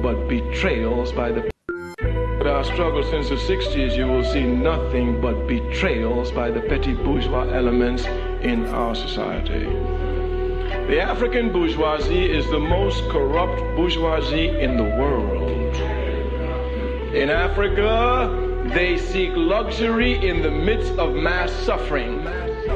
nothing but betrayals by the our struggle since the 60s, you will see nothing but betrayals by the petty bourgeois elements in our society. The African bourgeoisie is the most corrupt bourgeoisie in the world. In Africa, they seek luxury in the midst of mass suffering.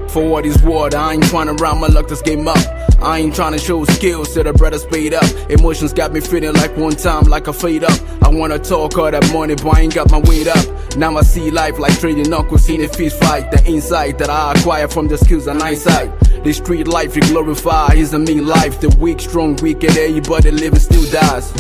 For what is what, I ain't trying to round my luck, this game up. I ain't trying to show skills to the brothers paid up. Emotions got me feeling like one time, like a fade up. I wanna talk all that money, but I ain't got my weight up. Now I see life like trading knuckles in a fist fight. The insight that I acquire from the skills and eyesight. The street life you glorify is a mean life. The weak, strong, wicked, everybody living still dies.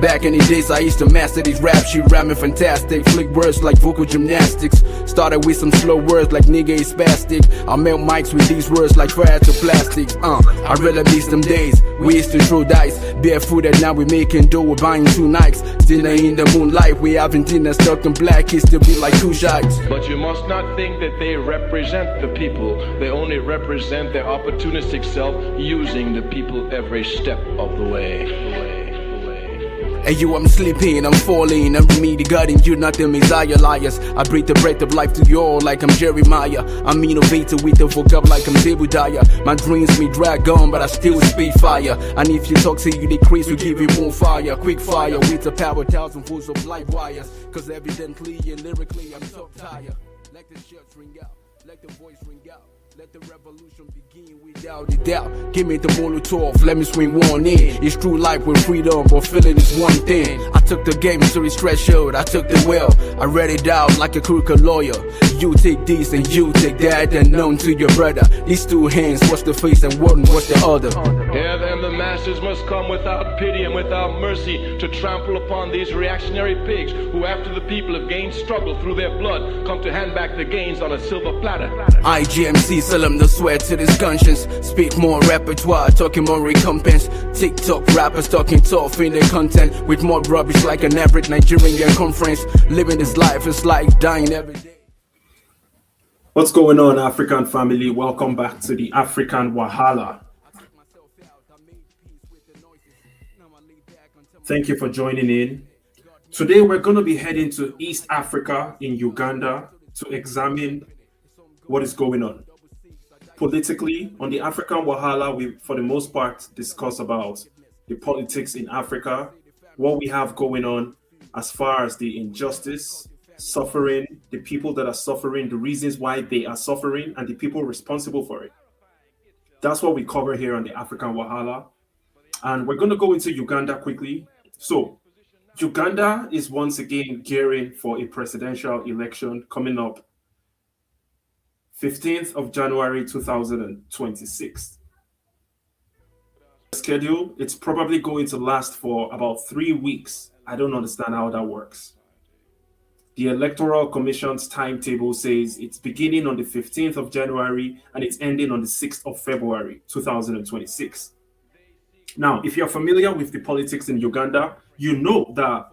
Back in the days I used to master these rap shit, rapping fantastic. Flick words like vocal gymnastics. Started with some slow words like nigga is spastic. I melt mics with these words like fire to plastic. I really miss them days. We used to throw dice, barefooted, now we making dough, we're buying 2 Nikes. Dinner in the moonlight, we having dinner stuck in black, it's to be like 2 shots. But you must not think that they represent the people. They only represent their opportunistic self, using the people every step of the way. Hey you, I'm sleeping, I'm falling, I'm me the God and you not the Messiah liars. I breathe the breath of life to you all like I'm Jeremiah. I'm innovative with the vocab like I'm Zebediah. My dreams me drag on, but I still spit fire. And if you talk to you decrease, we give you more fire. Quick fire with the power, 1,000 volts of light wires. Cause evidently and lyrically I'm so tired. Let the shirts ring out, let the voice ring out. Let the revolution begin without a doubt. Give me the Molotov, let me swing one in. It's true life with freedom, but feeling is one thing. I took the game to its threshold, I took the will. I read it out like a crooked lawyer. You take this and you take that, and known to your brother. These 2 hands, what's the face and one, what's the other? Here then the masses must come without pity and without mercy to trample upon these reactionary pigs who after the people have gained struggle through their blood come to hand back the gains on a silver platter. IGMC sell them the sweat to this conscience. Speak more repertoire, talking more recompense. TikTok rappers talking tough in their content with more rubbish like an average Nigerian conference. Living this life is like dying every day. What's going on, African family? Welcome back to the African Wahala. Thank you for joining in. Today we're going to be heading to East Africa in Uganda to examine what is going on. Politically, on the African Wahala, we for the most part discuss about the politics in Africa, what we have going on as far as the injustice, suffering, the people that are suffering, the reasons why they are suffering, and the people responsible for it. That's what we cover here on the African Wahala. And we're going to go into Uganda quickly. So, Uganda is once again gearing for a presidential election coming up 15th of January 2026. Schedule, it's probably going to last for about 3 weeks. I don't understand how that works. The Electoral Commission's timetable says it's beginning on the 15th of January and it's ending on the 6th of February 2026. Now, if you're familiar with the politics in Uganda, you know that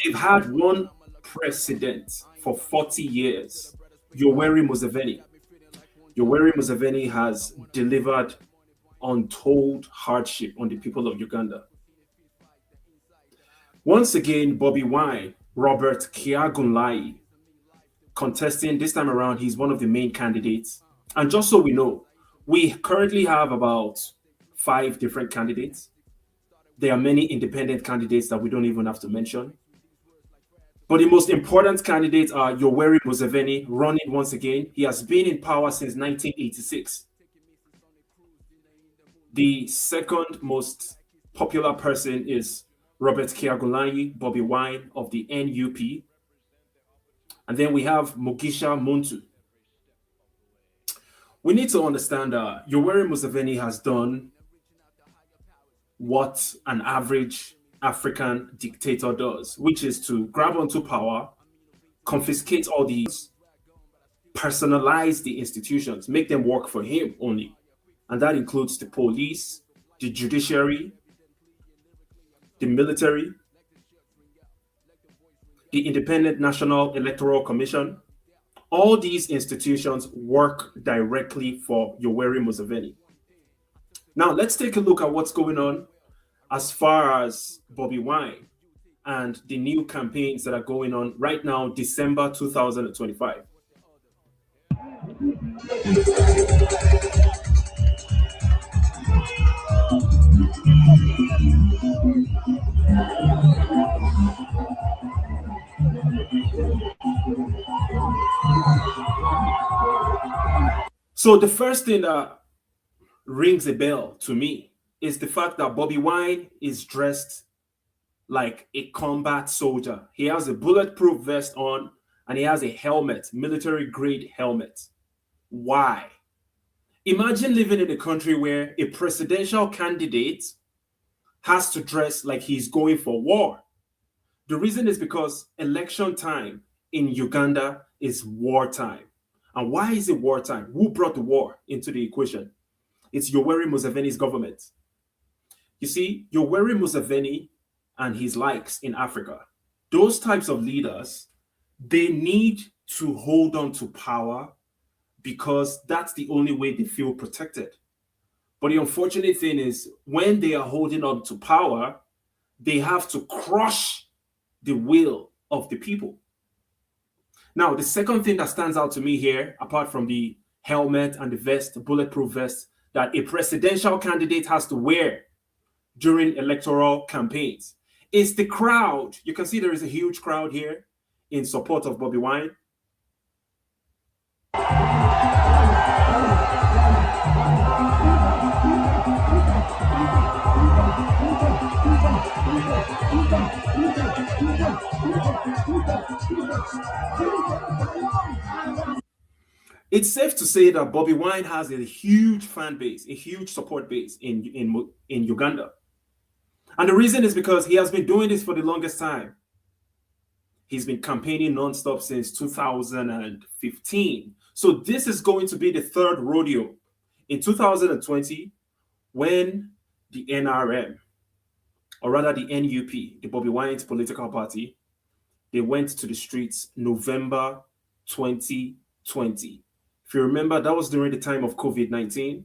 they've had one president for 40 years, Yoweri Museveni. Yoweri Museveni has delivered untold hardship on the people of Uganda. Once again, Bobi Wine, Robert Kyagulanyi, contesting this time around, he's one of the main candidates. And just so we know, we currently have about 5 different candidates. There are many independent candidates that we don't even have to mention. But the most important candidates are Yoweri Museveni, running once again. He has been in power since 1986. The second most popular person is Robert Kyagulanyi, Bobi Wine of the NUP. And then we have Mugisha Muntu. We need to understand that Yoweri Museveni has done what an average African dictator does, which is to grab onto power, confiscate all these, personalize the institutions, make them work for him only. And that includes the police, the judiciary, the military, the Independent National Electoral Commission. All these institutions work directly for Yoweri Museveni. Now, let's take a look at what's going on as far as Bobi Wine. and the new campaigns that are going on right now, December 2025. So the first thing that rings a bell to me is the fact that Bobi Wine is dressed like a combat soldier. He has a bulletproof vest on and he has a helmet, military grade helmet. Why? Imagine living in a country where a presidential candidate has to dress like he's going for war. The reason is because election time in Uganda is wartime. And why is it wartime? Who brought the war into the equation? It's Yoweri Museveni's government. You see, Yoweri Museveni and his likes in Africa, those types of leaders, they need to hold on to power because that's the only way they feel protected. But the unfortunate thing is, when they are holding on to power, they have to crush the will of the people. Now, the second thing that stands out to me here, apart from the helmet and the vest, the bulletproof vest, that a presidential candidate has to wear during electoral campaigns, is the crowd. You can see there is a huge crowd here in support of Bobi Wine. It's safe to say that Bobi Wine has a huge fan base, a huge support base in Uganda. And the reason is because he has been doing this for the longest time. He's been campaigning nonstop since 2015. So this is going to be the third rodeo. In 2020, when the NRM, or rather the NUP, the Bobi Wine's political party, they went to the streets November 2020. If you remember, that was during the time of COVID-19.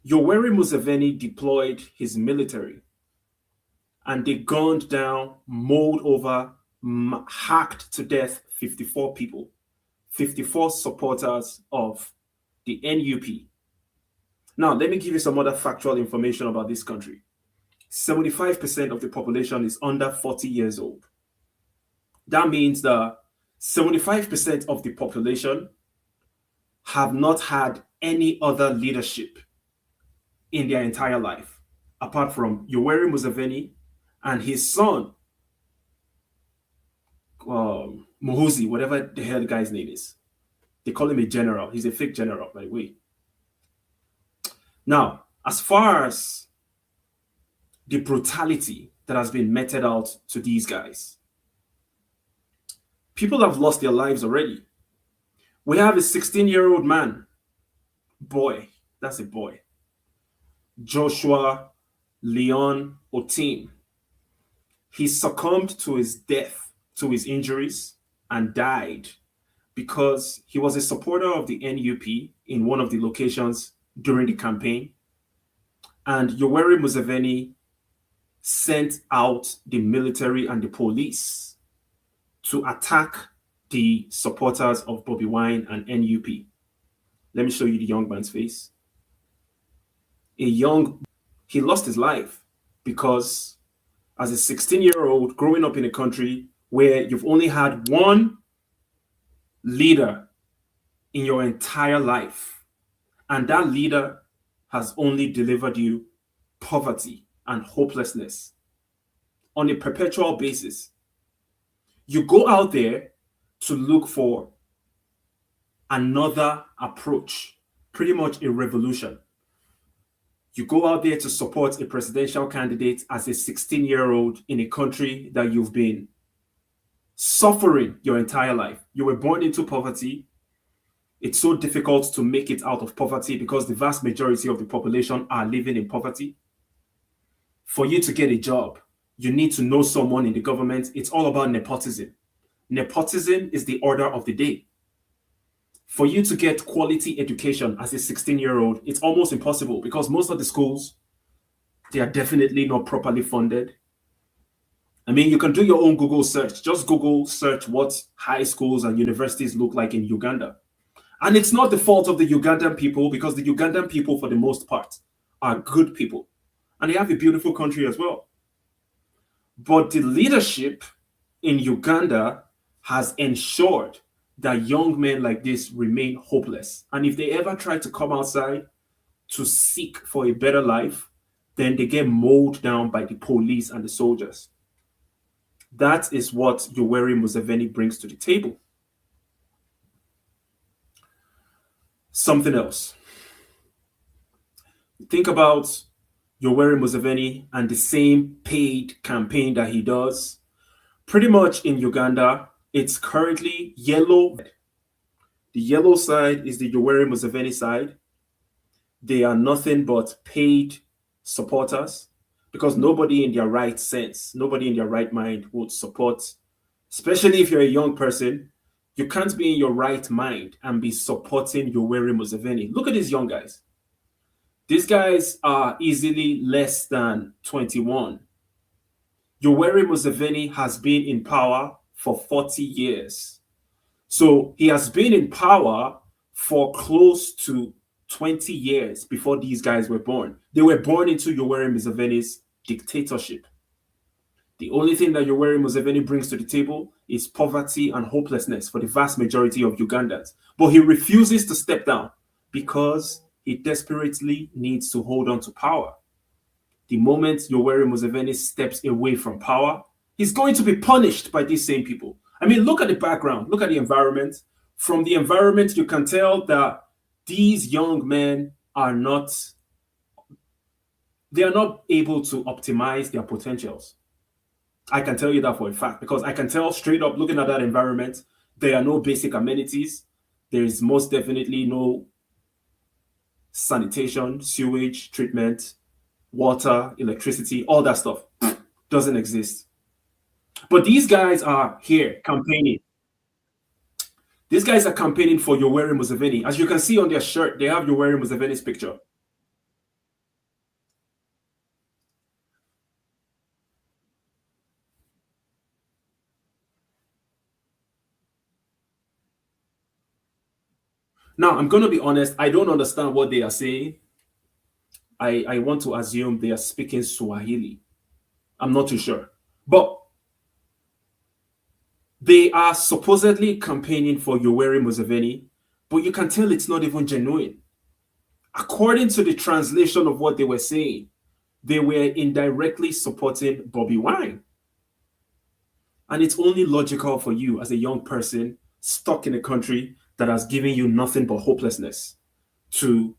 Yoweri Museveni deployed his military and they gunned down, mowed over, hacked to death 54 people, 54 supporters of the NUP. Now, let me give you some other factual information about this country. 75% of the population is under 40 years old. That means that 75% of the population have not had any other leadership in their entire life, apart from Yoweri Museveni and his son, Muhoozi, whatever the hell the guy's name is. They call him a general. He's a fake general, by the way. Now, as far as the brutality that has been meted out to these guys, people have lost their lives already. We have a 16-year-old man, boy, that's a boy, Joshua Leon Otim. He succumbed to his death, to his injuries, and died because he was a supporter of the NUP in one of the locations during the campaign. And Yoweri Museveni sent out the military and the police to attack the supporters of Bobi Wine and NUP. Let me show you the young man's face. He lost his life because as a 16-year-old growing up in a country where you've only had one leader in your entire life, and that leader has only delivered you poverty and hopelessness on a perpetual basis. You go out there to look for another approach, pretty much a revolution. You go out there to support a presidential candidate as a 16-year-old in a country that you've been suffering your entire life. You were born into poverty. It's so difficult to make it out of poverty because the vast majority of the population are living in poverty. For you to get a job, you need to know someone in the government. It's all about nepotism. Nepotism is the order of the day. For you to get quality education as a 16-year-old, it's almost impossible because most of the schools, they are definitely not properly funded. I mean, you can do your own Google search. Just Google search what high schools and universities look like in Uganda. And it's not the fault of the Ugandan people, because the Ugandan people, for the most part, are good people. And they have a beautiful country as well. But the leadership in Uganda has ensured that young men like this remain hopeless. And if they ever try to come outside to seek for a better life, then they get mowed down by the police and the soldiers. That is what Yoweri Museveni brings to the table. Something else. Think about Yoweri Museveni and the same paid campaign that he does. Pretty much in Uganda, it's currently yellow. The yellow side is the Yoweri Museveni side. They are nothing but paid supporters, because nobody in their right sense, nobody in their right mind would support, especially if you're a young person. You can't be in your right mind and be supporting Yoweri Museveni. Look at these young guys. These guys are easily less than 21. Yoweri Museveni has been in power for 40 years. So he has been in power for close to 20 years before these guys were born. They were born into Yoweri Museveni's dictatorship. The only thing that Yoweri Museveni brings to the table is poverty and hopelessness for the vast majority of Ugandans. But he refuses to step down because he desperately needs to hold on to power. The moment Yoweri Museveni steps away from power, he's going to be punished by these same people. I mean, look at the background, look at the environment. From the environment, you can tell that these young men are not able to optimize their potentials. I can tell you that for a fact, because I can tell straight up looking at that environment, there are no basic amenities. There is most definitely no sanitation, sewage, treatment, water, electricity, all that stuff doesn't exist. But these guys are here campaigning. These guys are campaigning for Yoweri Museveni. As you can see on their shirt, they have Yoweri Museveni's picture. Now, I'm going to be honest, I don't understand what they are saying. I want to assume they are speaking Swahili. I'm not too sure. But they are supposedly campaigning for Yoweri Museveni, but you can tell it's not even genuine. According to the translation of what they were saying, they were indirectly supporting Bobi Wine. And it's only logical for you as a young person stuck in a country that has given you nothing but hopelessness to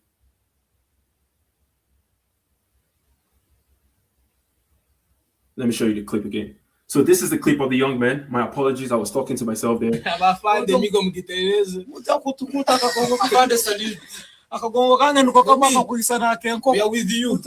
let me show you the clip again. So this is the clip of the young man. My apologies, I was talking to myself there. We are with you.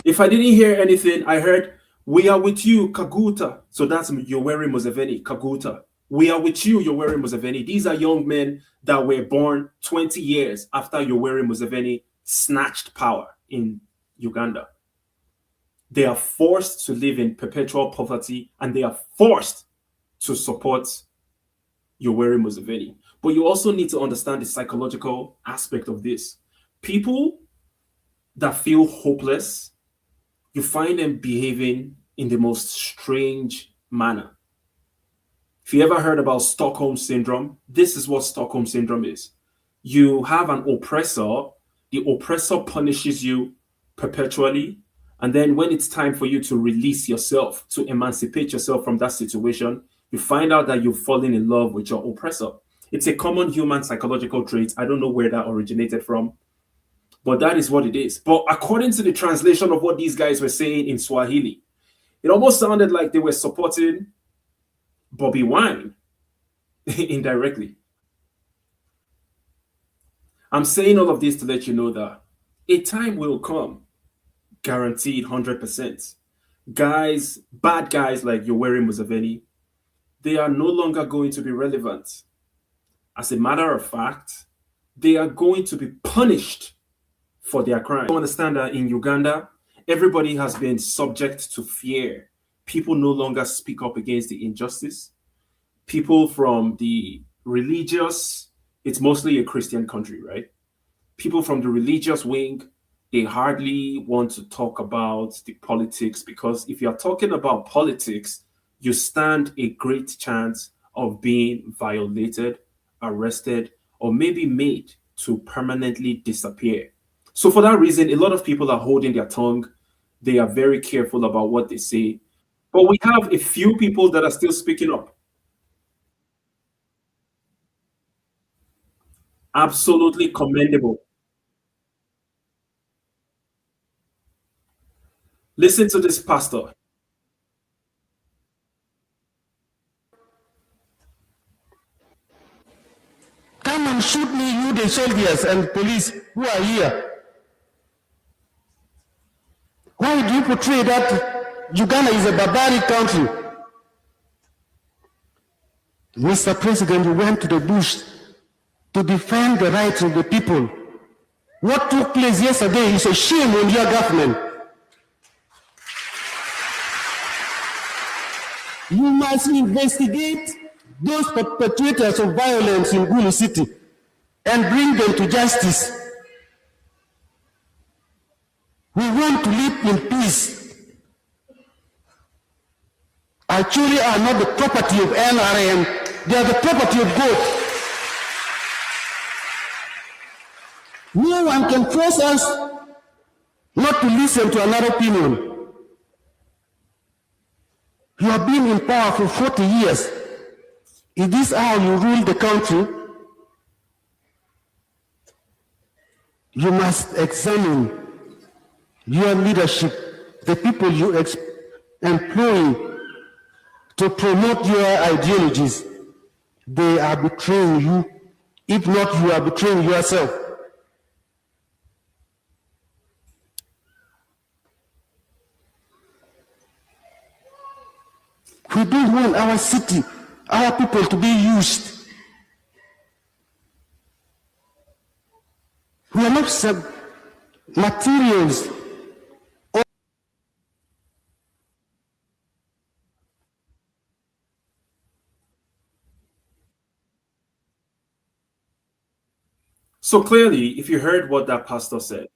If I didn't hear anything, I heard, "We are with you, Kaguta." So that's Yoweri Museveni, Kaguta. We are with you, Yoweri Museveni. These are young men that were born 20 years after Yoweri Museveni snatched power in Uganda. They are forced to live in perpetual poverty, and they are forced to support Yoweri Museveni. But you also need to understand the psychological aspect of this. People that feel hopeless, you find them behaving in the most strange manner. If you ever heard about Stockholm Syndrome, this is what Stockholm Syndrome is. You have an oppressor, the oppressor punishes you perpetually, and then when it's time for you to release yourself, to emancipate yourself from that situation, you find out that you've fallen in love with your oppressor. It's a common human psychological trait. I don't know where that originated from, but that is what it is. But according to the translation of what these guys were saying in Swahili, it almost sounded like they were supporting Bobi Wine indirectly. I'm saying all of this to let you know that a time will come, guaranteed 100%. Guys, bad guys like Yoweri Museveni, they are no longer going to be relevant. As a matter of fact, they are going to be punished for their crime. You understand that in Uganda, Everybody has been subject to fear. People no longer speak up against the injustice. People from the religious, it's mostly a Christian country, right? People from the religious wing, they hardly want to talk about the politics, because if you're talking about politics, you stand a great chance of being violated, arrested, or maybe made to permanently disappear. So, for that reason, a lot of people are holding their tongue. They are very careful about what they say. But we have a few people that are still speaking up. Absolutely commendable. Listen to this pastor. Come and shoot me, you the soldiers and police who are here. Why do you portray that Uganda is a barbaric country? Mr. President, you went to the bush to defend the rights of the people. What took place yesterday is a shame on your government. You must investigate those perpetrators of violence in Gulu City and bring them to justice. We want to live in peace. Our children are not the property of NRM, they are the property of God. No one can force us not to listen to another opinion. You have been in power for 40 years. Is this how you rule the country? You must examine your leadership, the people you employ to promote your ideologies. They are betraying you. If not, you are betraying yourself. We don't want our city, our people to be used. We are not materials. So clearly, if you heard what that pastor said,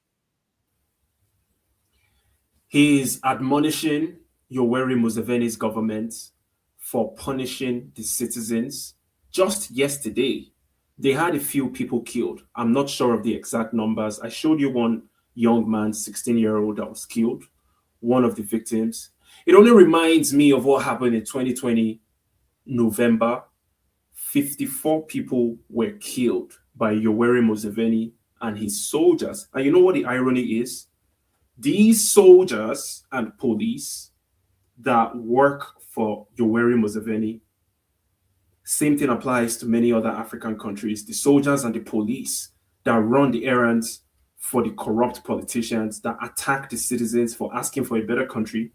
he's admonishing Yoweri Museveni's government for punishing the citizens. Just yesterday, they had a few people killed. I'm not sure of the exact numbers. I showed you one young man, 16-year-old, that was killed, one of the victims. It only reminds me of what happened in 2020, November. 54 people were killed by Yoweri Museveni and his soldiers. And you know what the irony is? These soldiers and police that work for Yoweri Museveni, same thing applies to many other African countries. The soldiers and the police that run the errands for the corrupt politicians, that attack the citizens for asking for a better country,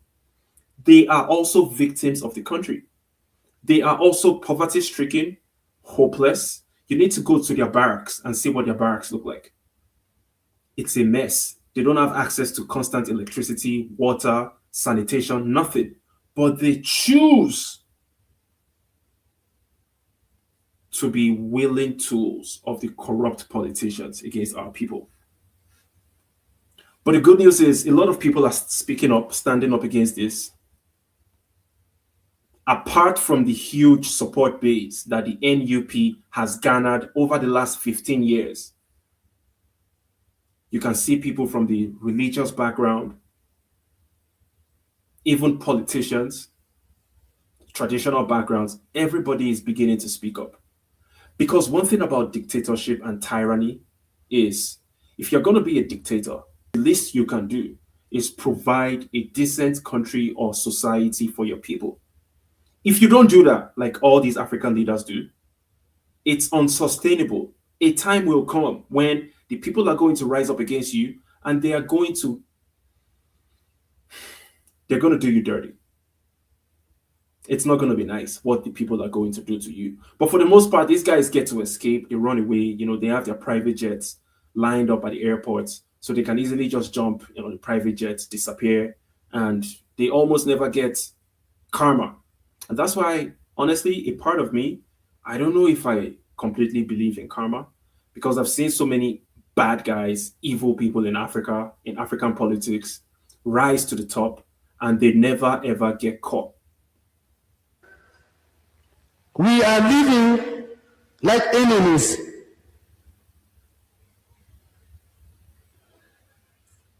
they are also victims of the country. They are also poverty-stricken, hopeless. You need to go to their barracks and see what their barracks look like. It's a mess. They don't have access to constant electricity, water, sanitation, nothing. But they choose to be willing tools of the corrupt politicians against our people. But the good news is a lot of people are speaking up, standing up against this. Apart from the huge support base that the NUP has garnered over the last 15 years, you can see people from the religious background, even politicians, traditional backgrounds, everybody is beginning to speak up. Because one thing about dictatorship and tyranny is, if you're going to be a dictator, the least you can do is provide a decent country or society for your people. If you don't do that, like all these African leaders do, it's unsustainable. A time will come when the people are going to rise up against you and they're going to do you dirty. It's not going to be nice what the people are going to do to you. But for the most part, these guys get to escape. They run away. You know, they have their private jets lined up at the airports So they can easily just jump, the private jets, disappear, and they almost never get karma. And that's why, honestly, a part of me, I don't know if I completely believe in karma, because I've seen so many bad guys, evil people in Africa, in African politics, rise to the top, and they never ever get caught. We are living like enemies.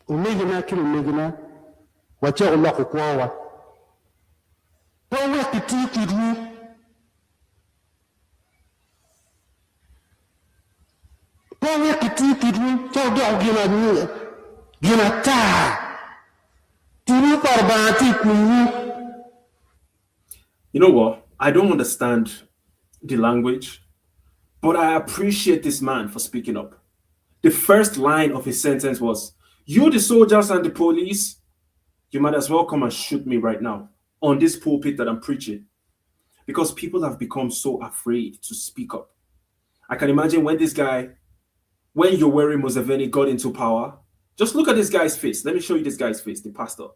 Umegina kiri umegina, wacha ula kukwawa. Pawe kitikiru. Pawe kitikiru, chodo gina ta. Turu parbati kuru. You know what? I don't understand the language, but I appreciate this man for speaking up. The first line of his sentence was, "You, the soldiers and the police, you might as well come and shoot me right now on this pulpit that I'm preaching." Because people have become so afraid to speak up. I can imagine when Yoweri Museveni got into power, just look at this guy's face. Let me show you this guy's face, the pastor.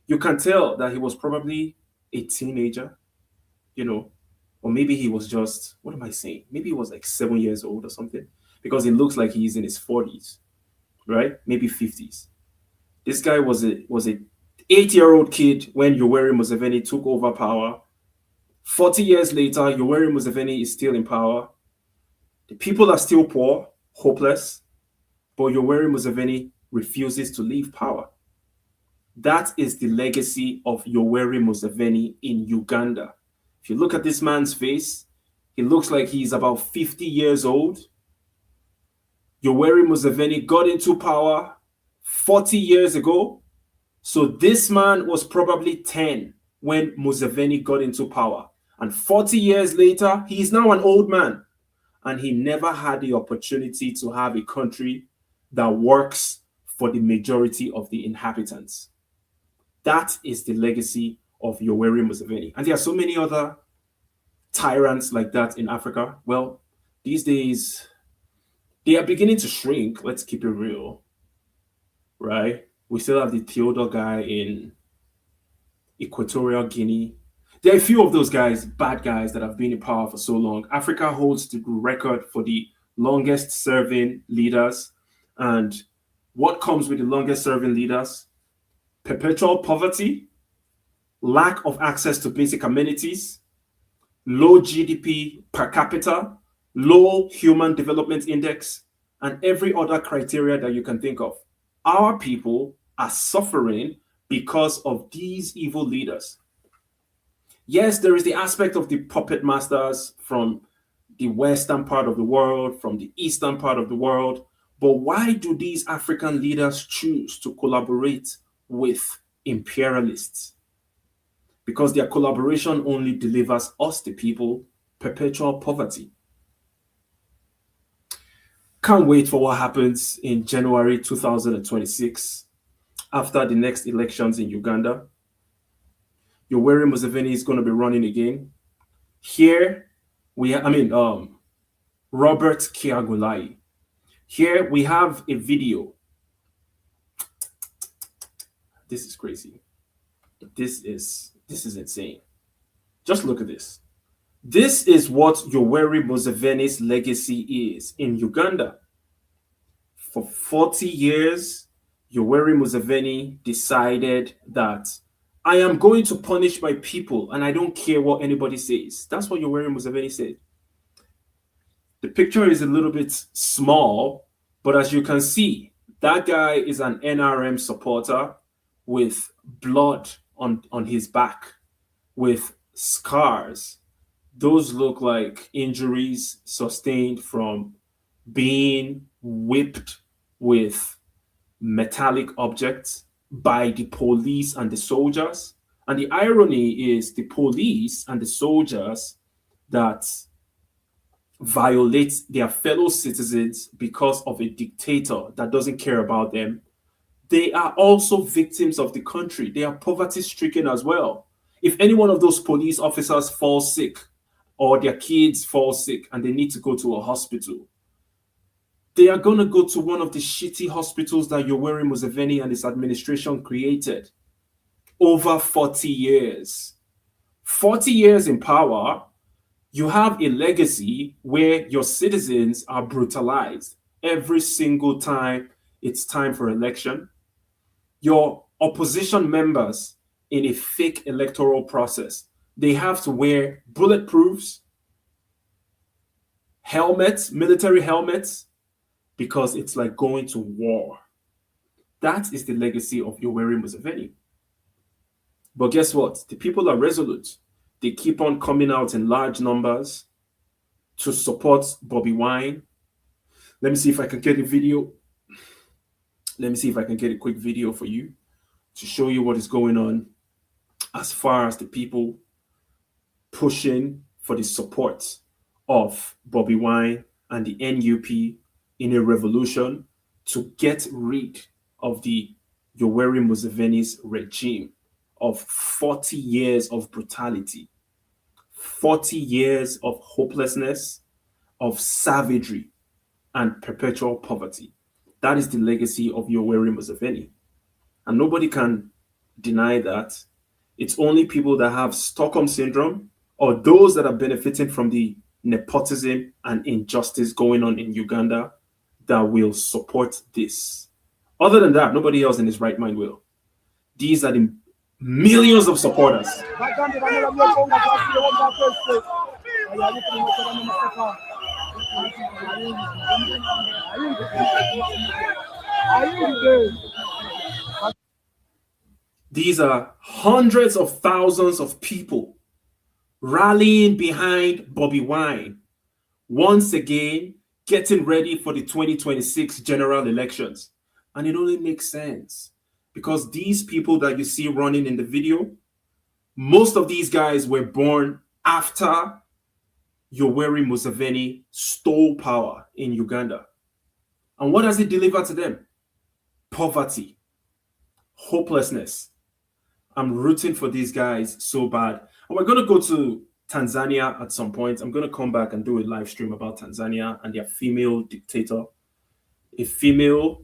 You can tell that he was probably a teenager, or maybe he was just, what am I saying? Maybe he was like 7 years old or something, because it looks like he's in his 40s, right? Maybe 50s. This guy was a 8-year-old kid when Yoweri Museveni took over power. 40 years later, Yoweri Museveni is still in power. The people are still poor, hopeless, but Yoweri Museveni refuses to leave power. That is the legacy of Yoweri Museveni in Uganda. If you look at this man's face, he looks like he's about 50 years old. Yoweri Museveni got into power 40 years ago. So this man was probably 10 when Museveni got into power. And 40 years later, he is now an old man. And he never had the opportunity to have a country that works for the majority of the inhabitants. That is the legacy of Yoweri Museveni. And there are so many other tyrants like that in Africa. Well, these days, they are beginning to shrink. Let's keep it real, right? We still have the Theodore guy in Equatorial Guinea. There are a few of those guys, bad guys, that have been in power for so long. Africa holds the record for the longest serving leaders. And what comes with the longest serving leaders? Perpetual poverty, lack of access to basic amenities, low GDP per capita, low human development index, and every other criteria that you can think of. Our people are suffering because of these evil leaders. Yes, there is the aspect of the puppet masters from the western part of the world, from the eastern part of the world. But why do these African leaders choose to collaborate with imperialists? Because their collaboration only delivers us, the people, perpetual poverty. Can't wait for what happens in January 2026 after the next elections in Uganda. Yoweri Museveni is going to be running again. Here we have, Robert Kyagulanyi. Here we have a video. This is crazy. This is insane. Just look at this. This is what Yoweri Museveni's legacy is in Uganda. For 40 years, Yoweri Museveni decided that I am going to punish my people and I don't care what anybody says. That's what Yoweri Museveni said. The picture is a little bit small, but as you can see, that guy is an NRM supporter with blood on his back, with scars. Those look like injuries sustained from being whipped with metallic objects by the police and the soldiers. And the irony is the police and the soldiers that violate their fellow citizens because of a dictator that doesn't care about them, they are also victims of the country. They are poverty-stricken as well. If any one of those police officers falls sick or their kids fall sick and they need to go to a hospital, They are going to go to one of the shitty hospitals that Yoweri Museveni and his administration created. Over 40 years. 40 years in power, you have a legacy where your citizens are brutalized every single time it's time for election. Your opposition members in a fake electoral process, they have to wear bulletproofs, helmets, military helmets, because it's like going to war. That is the legacy of Yoweri Museveni. But guess what? The people are resolute. They keep on coming out in large numbers to support Bobi Wine. Let me see if I can get a video. Let me see if I can get a quick video for you to show you what is going on as far as the people pushing for the support of Bobi Wine and the NUP in a revolution to get rid of the Yoweri Museveni's regime of 40 years of brutality, 40 years of hopelessness, of savagery, and perpetual poverty. That is the legacy of Yoweri Museveni. And nobody can deny that. It's only people that have Stockholm Syndrome or those that are benefiting from the nepotism and injustice going on in Uganda that will support this. Other than that, nobody else in his right mind will. These are the millions of supporters. These are hundreds of thousands of people rallying behind Bobi Wine, once again getting ready for the 2026 general elections. And it only makes sense because these people that you see running in the video, most of these guys were born after Yoweri Museveni stole power in Uganda. And what does it deliver to them? Poverty, hopelessness. I'm rooting for these guys so bad. And we're going to go to Tanzania at some point. I'm going to come back and do a live stream about Tanzania and their female dictator, a female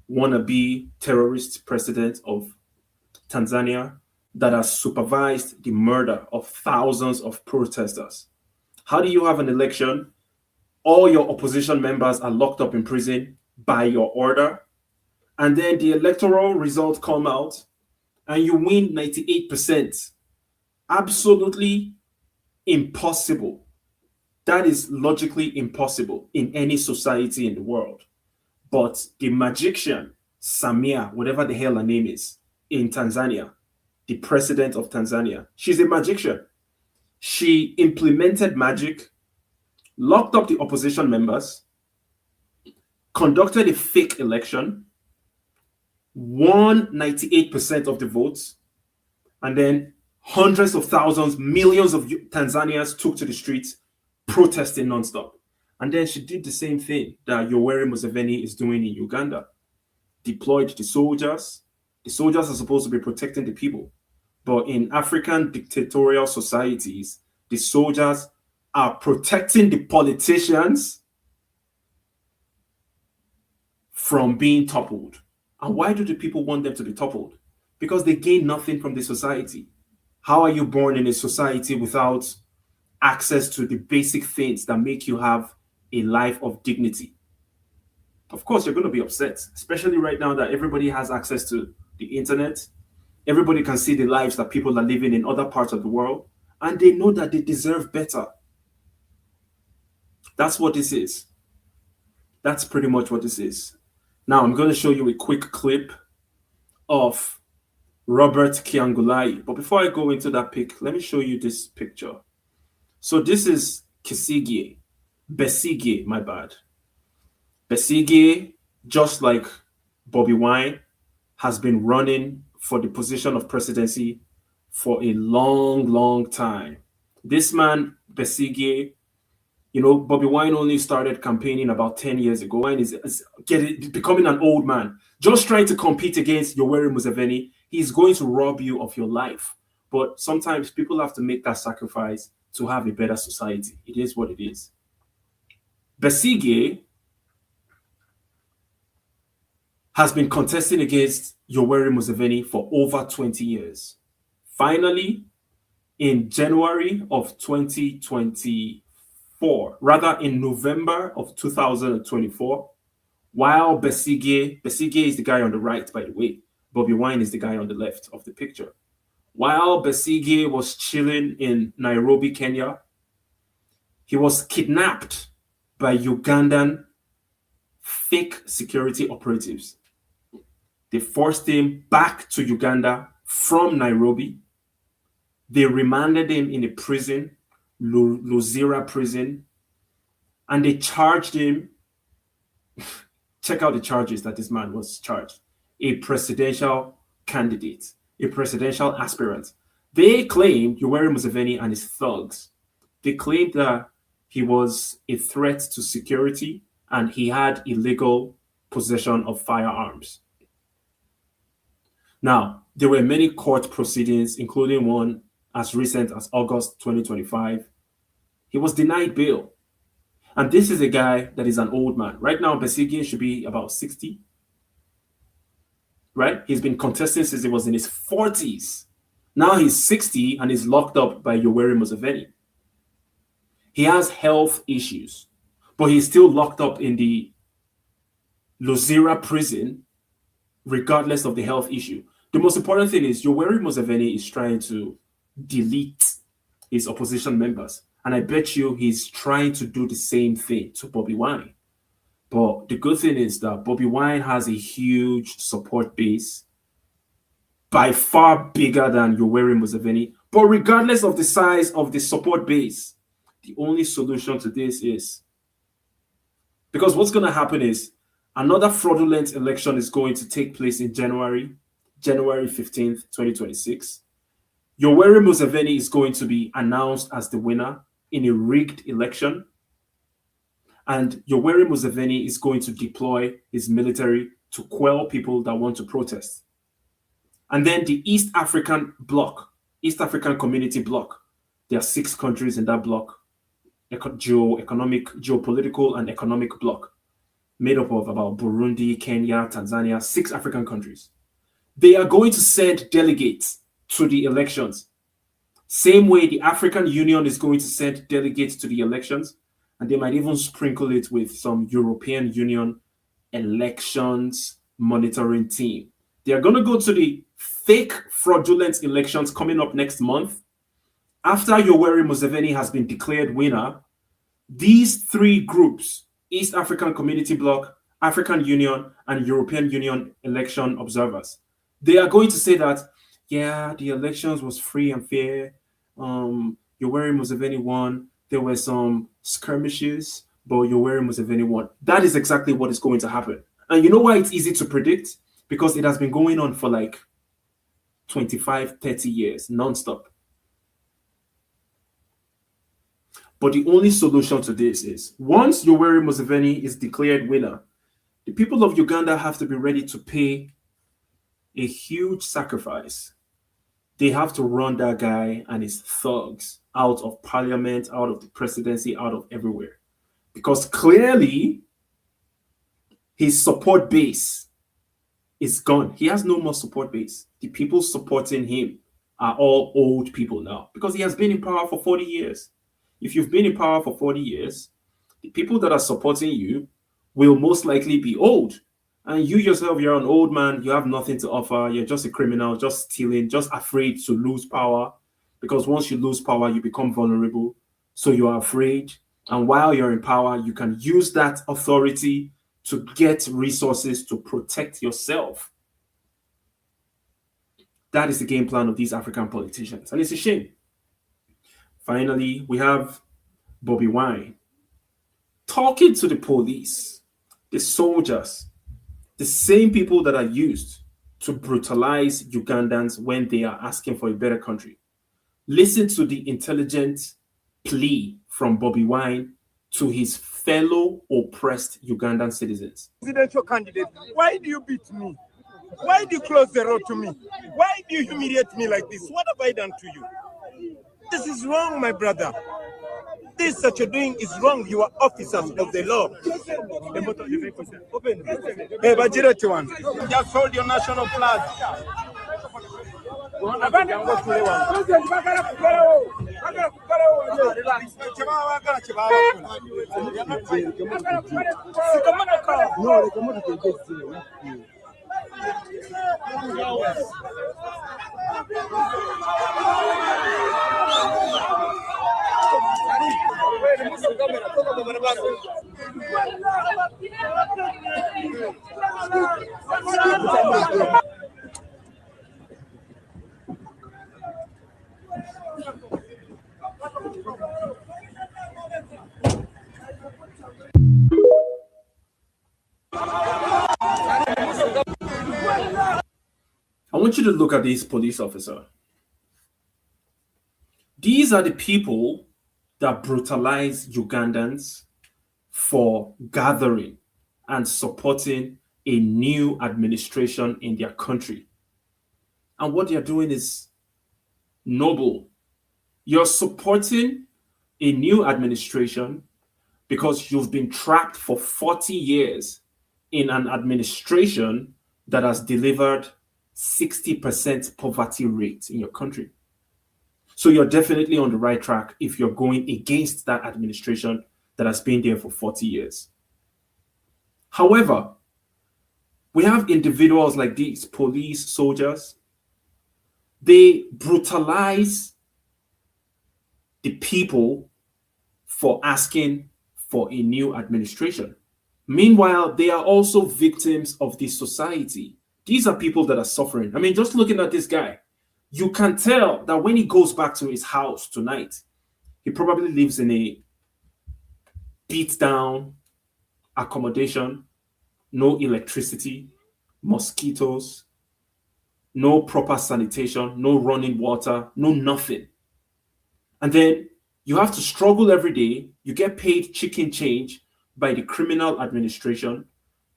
wannabe terrorist president of Tanzania that has supervised the murder of thousands of protesters. How do you have an election? All your opposition members are locked up in prison by your order. And then the electoral results come out and you win 98%. Absolutely impossible. That is logically impossible in any society in the world. But the magician, Samia, whatever the hell her name is, in Tanzania, the president of Tanzania, she's a magician. She implemented magic, locked up the opposition members, conducted a fake election, won 98% of the votes, and then hundreds of thousands, millions of Tanzanians took to the streets protesting nonstop. And then she did the same thing that Yoweri Museveni is doing in Uganda. Deployed the soldiers. The soldiers are supposed to be protecting the people. But in African dictatorial societies, the soldiers are protecting the politicians from being toppled. And why do the people want them to be toppled? Because they gain nothing from the society. How are you born in a society without access to the basic things that make you have a life of dignity? Of course, you're going to be upset, especially right now that everybody has access to the internet. Everybody can see the lives that people are living in other parts of the world, and they know that they deserve better. That's what this is. That's pretty much what this is. Now, I'm going to show you a quick clip of Robert Kiangulai. But before I go into that pic, let me show you this picture. So this is Besigye, my bad. Besigye, just like Bobi Wine, has been running for the position of presidency for a long, long time. This man, Besigye, you know, Bobi Wine only started campaigning about 10 years ago. Wine is becoming an old man. Just trying to compete against Yoweri Museveni, he's going to rob you of your life. But sometimes people have to make that sacrifice to have a better society. It is what it is. Besigye has been contesting against Yoweri Museveni for over 20 years. Finally, in January of 2024, rather in November of 2024, while Besigye is the guy on the right, by the way, Bobi Wine is the guy on the left of the picture. While Besigye was chilling in Nairobi, Kenya, he was kidnapped by Ugandan fake security operatives. They forced him back to Uganda from Nairobi. They remanded him in a prison, Luzira prison, and they charged him. Check out the charges that this man was charged. A presidential candidate, a presidential aspirant. They claimed, Yoweri Museveni and his thugs, they claimed that he was a threat to security and he had illegal possession of firearms. Now, there were many court proceedings, including one as recent as August 2025. He was denied bail. And this is a guy that is an old man. Right now, Besigye should be about 60. Right? He's been contesting since he was in his 40s. Now he's 60 and is locked up by Yoweri Museveni. He has health issues, but he's still locked up in the Luzira prison, regardless of the health issue. The most important thing is Yoweri Museveni is trying to delete his opposition members. And I bet you he's trying to do the same thing to Bobi Wine. But the good thing is that Bobi Wine has a huge support base, by far bigger than Yoweri Museveni. But regardless of the size of the support base, the only solution to this is, because what's going to happen is another fraudulent election is going to take place in January 15th, 2026. Yoweri Museveni is going to be announced as the winner in a rigged election. And Yoweri Museveni is going to deploy his military to quell people that want to protest. And then the East African bloc, East African Community bloc, there are 6 countries in that bloc, geopolitical and economic bloc, made up of about Burundi, Kenya, Tanzania, 6 African countries. They are going to send delegates to the elections. Same way the African Union is going to send delegates to the elections, and they might even sprinkle it with some European Union elections monitoring team. They are going to go to the fake fraudulent elections coming up next month. After Yoweri Museveni has been declared winner, these 3 groups, East African Community Bloc, African Union, and European Union election observers, they are going to say that, yeah, the elections was free and fair. Yoweri Museveni won. There were some skirmishes, but Yoweri Museveni won. That is exactly what is going to happen. And you know why it's easy to predict? Because it has been going on for like 25, 30 years, non-stop. But the only solution to this is, once Yoweri Museveni is declared winner, the people of Uganda have to be ready to pay a huge sacrifice. They have to run that guy and his thugs out of parliament, out of the presidency, out of everywhere. Because clearly, his support base is gone. He has no more support base. The people supporting him are all old people now, because he has been in power for 40 years. If you've been in power for 40 years, the people that are supporting you will most likely be old. And you yourself, you're an old man, you have nothing to offer, you're just a criminal, just stealing, just afraid to lose power. Because once you lose power, you become vulnerable. So you are afraid. And while you're in power, you can use that authority to get resources to protect yourself. That is the game plan of these African politicians. And it's a shame. Finally, we have Bobi Wine talking to the police, the soldiers, the same people that are used to brutalize Ugandans when they are asking for a better country. Listen to the intelligent plea from Bobi Wine to his fellow oppressed Ugandan citizens. Presidential candidate, why do you beat me? Why do you close the road to me? Why do you humiliate me like this? What have I done to you? This is wrong, my brother. this that you're doing is wrong. You are officers of the law. Hey, Bajirati one. Just hold your national flag. I want you to look at this police officer. These are the people that brutalize Ugandans for gathering and supporting a new administration in their country. And what they're doing is noble. You're supporting a new administration because you've been trapped for 40 years in an administration that has delivered 60% poverty rate in your country. So you're definitely on the right track if you're going against that administration that has been there for 40 years. However, we have individuals like these, police, soldiers. They brutalize the people for asking for a new administration. Meanwhile, they are also victims of the society. These are people that are suffering. I mean, just looking at this guy, you can tell that when he goes back to his house tonight, he probably lives in a beat down accommodation, no electricity, mosquitoes, no proper sanitation, no running water, no nothing. And then you have to struggle every day. You get paid chicken change by the criminal administration,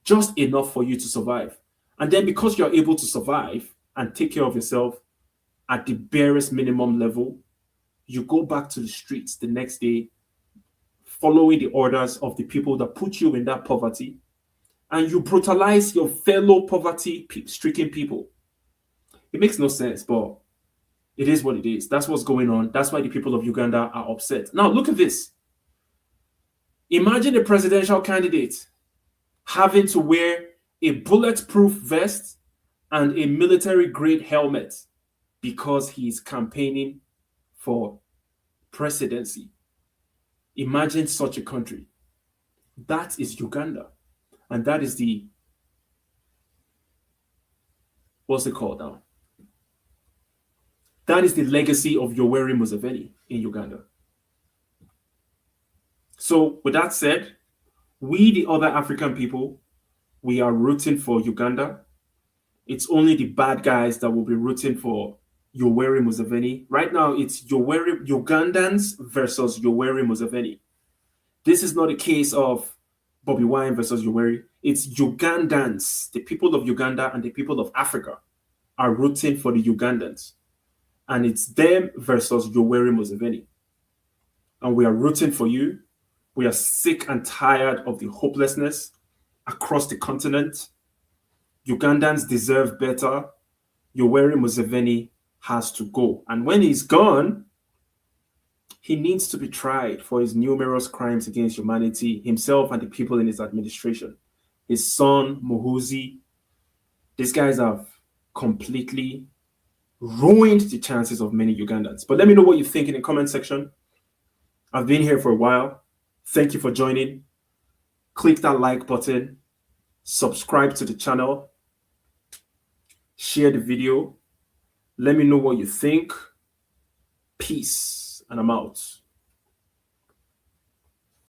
just enough for you to survive. And then because you're able to survive and take care of yourself at the barest minimum level, you go back to the streets the next day, following the orders of the people that put you in that poverty, and you brutalize your fellow poverty-stricken people. It makes no sense, but it is what it is. That's what's going on. That's why the people of Uganda are upset. Now, look at this. Imagine a presidential candidate having to wear a bulletproof vest and a military-grade helmet because he's campaigning for presidency. Imagine such a country. That is Uganda. And that is the, what's it called now? That is the legacy of Yoweri Museveni in Uganda. So with that said, we, the other African people, we are rooting for Uganda. It's only the bad guys that will be rooting for Yoweri Museveni. Right now, it's Ugandans versus Yoweri Museveni. This is not a case of Bobi Wine versus Yoweri. It's Ugandans. The people of Uganda and the people of Africa are rooting for the Ugandans. And it's them versus Yoweri Museveni. And we are rooting for you. We are sick and tired of the hopelessness across the continent. Ugandans deserve better. Yoweri Museveni has to go. And when he's gone, he needs to be tried for his numerous crimes against humanity, himself and the people in his administration. His son, Muhuzi, these guys have completely ruined the chances of many Ugandans. But let me know what you think in the comment section. I've been here for a while. Thank you for joining. Click that like button. Subscribe to the channel. Share the video. Let me know what you think. Peace, and I'm out.